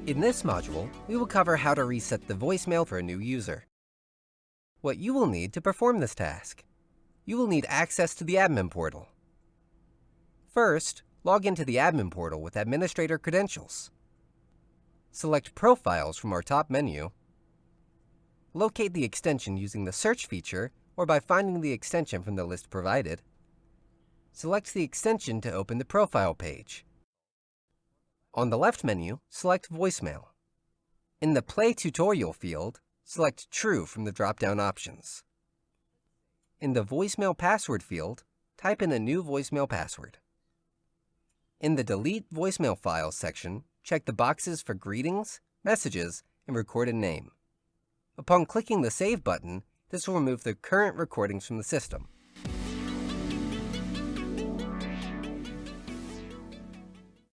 In this module, we will cover how to reset the voicemail for a new user. What you will need to perform this task. You will need access to the admin portal. First, log into the admin portal with administrator credentials. Select Profiles from our top menu. Locate the extension using the search feature or by finding the extension from the list provided. Select the extension to open the profile page. On the left menu, select Voicemail. In the Play Tutorial field, select True from the drop-down options. In the Voicemail Password field, type in a new voicemail password. In the Delete Voicemail Files section, check the boxes for greetings, messages, and recorded name. Upon clicking the Save button, this will remove the current recordings from the system.